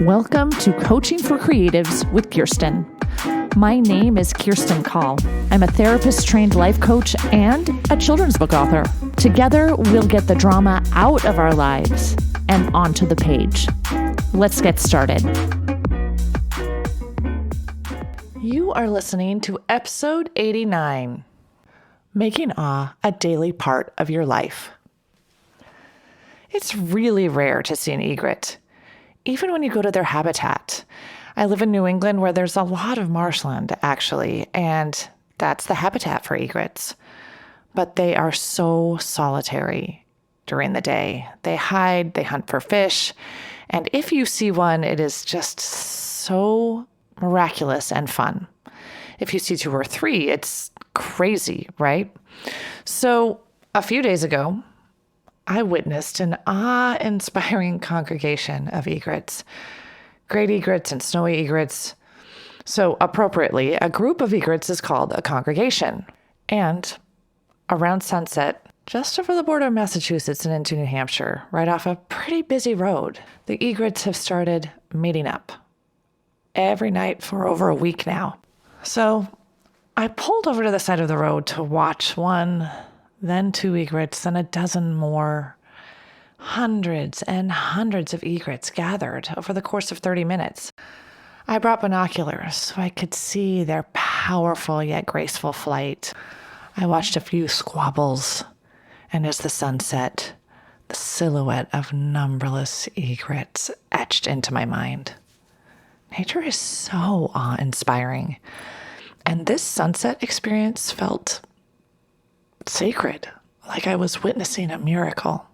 Welcome to Coaching for Creatives with Kirsten. My name is Kirsten Call. I'm a therapist-trained life coach and a children's book author. Together, we'll get the drama out of our lives and onto the page. Let's get started. You are listening to episode 89, Making Awe a Daily Part of Your Life. It's really rare to see an egret, even when you go to their habitat. I live in New England where there's a lot of marshland, actually, and that's the habitat for egrets. But they are so solitary during the day. They hide, they hunt for fish, and if you see one, it is just so miraculous and fun. If you see two or three, it's crazy, right? So a few days ago, I witnessed an awe-inspiring congregation of egrets, great egrets and snowy egrets. So appropriately, a group of egrets is called a congregation. And around sunset, just over the border of Massachusetts and into New Hampshire, right off a pretty busy road, the egrets have started meeting up every night for over a week now. So I pulled over to the side of the road to watch one, then two egrets, then a dozen more. Hundreds and hundreds of egrets gathered over the course of 30 minutes. I brought binoculars so I could see their powerful yet graceful flight. I watched a few squabbles, and as the sun set, the silhouette of numberless egrets etched into my mind. Nature is so awe-inspiring, and this sunset experience felt sacred, like I was witnessing a miracle.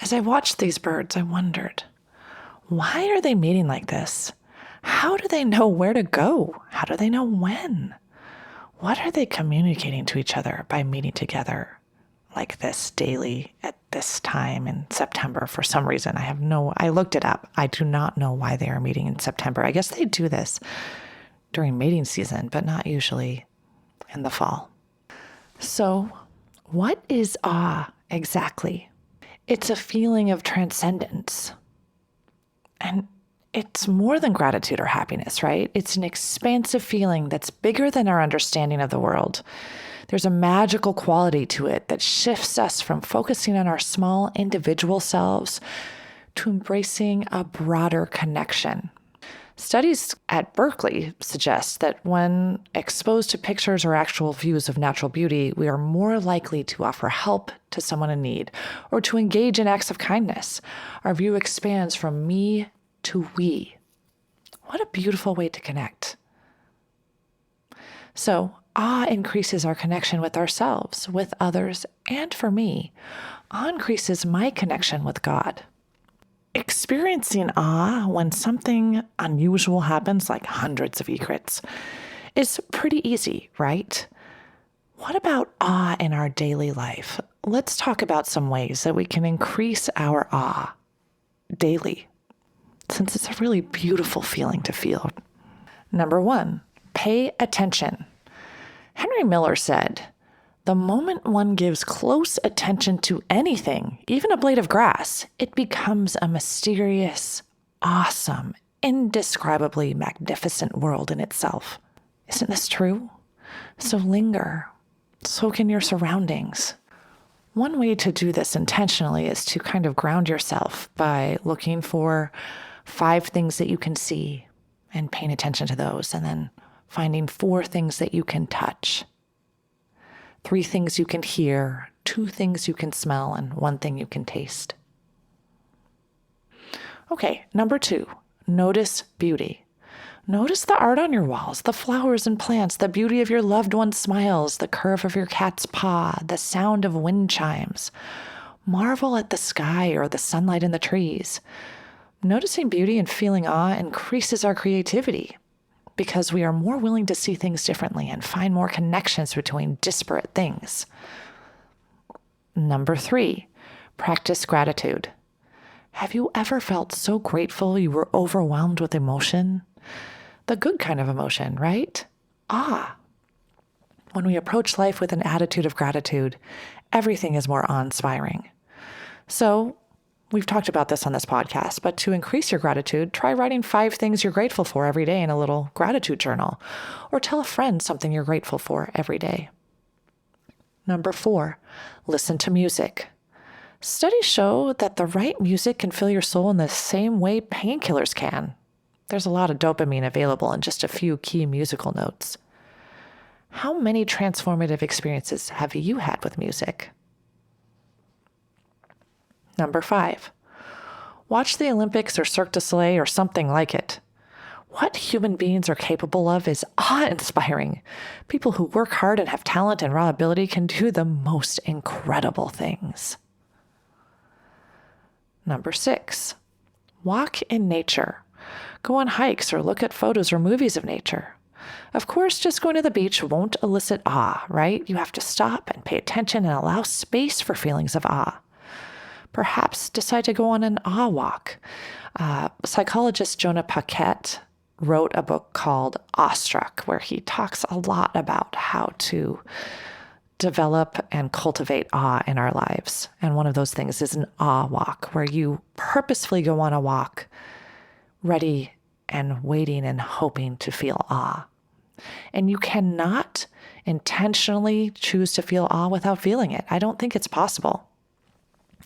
As I watched these birds, I wondered, why are they meeting like this? How do they know where to go? How do they know when? What are they communicating to each other by meeting together like this daily at this time in September? For some reason, I looked it up. I do not know why they are meeting in September. I guess they do this during mating season, but not usually in the fall. So, what is awe exactly? It's a feeling of transcendence. And it's more than gratitude or happiness, right? It's an expansive feeling that's bigger than our understanding of the world. There's a magical quality to it that shifts us from focusing on our small individual selves to embracing a broader connection. Studies at Berkeley suggest that when exposed to pictures or actual views of natural beauty, we are more likely to offer help to someone in need or to engage in acts of kindness. Our view expands from me to we. What a beautiful way to connect. So, awe increases our connection with ourselves, with others, and for me, awe increases my connection with God. Experiencing awe when something unusual happens, like hundreds of egrets, is pretty easy, right? What about awe in our daily life? Let's talk about some ways that we can increase our awe daily, since it's a really beautiful feeling to feel. Number one, pay attention. Henry Miller said, "The moment one gives close attention to anything, even a blade of grass, it becomes a mysterious, awesome, indescribably magnificent world in itself." Isn't this true? So linger. Soak in your surroundings. One way to do this intentionally is to kind of ground yourself by looking for 5 things that you can see and paying attention to those, and then finding 4 things that you can touch, 3 things you can hear, 2 things you can smell, and 1 thing you can taste. Okay, number 2, notice beauty. Notice the art on your walls, the flowers and plants, the beauty of your loved one's smiles, the curve of your cat's paw, the sound of wind chimes. Marvel at the sky or the sunlight in the trees. Noticing beauty and feeling awe increases our creativity, because we are more willing to see things differently and find more connections between disparate things. Number 3, practice gratitude. Have you ever felt so grateful you were overwhelmed with emotion? The good kind of emotion, right? Awe. When we approach life with an attitude of gratitude, everything is more awe-inspiring. So We've talked about this on this podcast, but to increase your gratitude, try writing 5 things you're grateful for every day in a little gratitude journal, or tell a friend something you're grateful for every day. Number 4, listen to music. Studies show that the right music can fill your soul in the same way painkillers can. There's a lot of dopamine available in just a few key musical notes. How many transformative experiences have you had with music? Number 5, watch the Olympics or Cirque du Soleil or something like it. What human beings are capable of is awe-inspiring. People who work hard and have talent and raw ability can do the most incredible things. Number 6, walk in nature. Go on hikes or look at photos or movies of nature. Of course, just going to the beach won't elicit awe, right? You have to stop and pay attention and allow space for feelings of awe. Perhaps decide to go on an awe walk. Psychologist Jonah Paquette wrote a book called Awestruck, where he talks a lot about how to develop and cultivate awe in our lives. And one of those things is an awe walk, where you purposefully go on a walk, ready and waiting and hoping to feel awe. And you cannot intentionally choose to feel awe without feeling it. I don't think it's possible.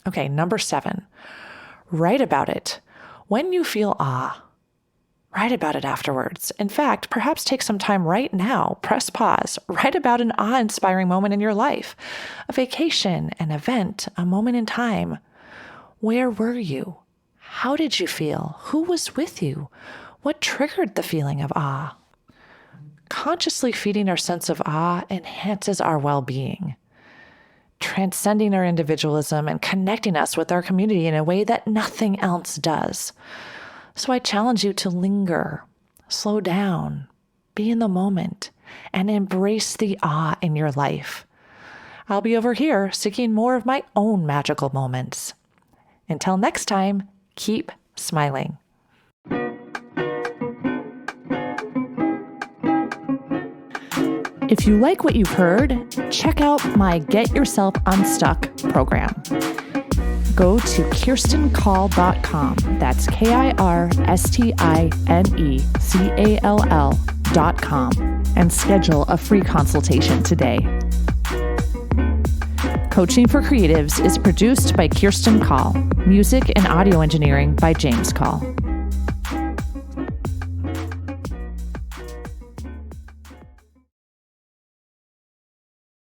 Okay, number 7, write about it. When you feel awe, write about it afterwards. In fact, perhaps take some time right now, press pause, write about an awe-inspiring moment in your life, a vacation, an event, a moment in time. Where were you? How did you feel? Who was with you? What triggered the feeling of awe? Consciously feeding our sense of awe enhances our well-being, transcending our individualism and connecting us with our community in a way that nothing else does. So I challenge you to linger, slow down, be in the moment, and embrace the awe in your life. I'll be over here seeking more of my own magical moments. Until next time, keep smiling. If you like what you've heard, check out my Get Yourself Unstuck program. Go to KirstenCall.com. That's KirstineCall.com and schedule a free consultation today. Coaching for Creatives is produced by Kirsten Call. Music and audio engineering by James Call.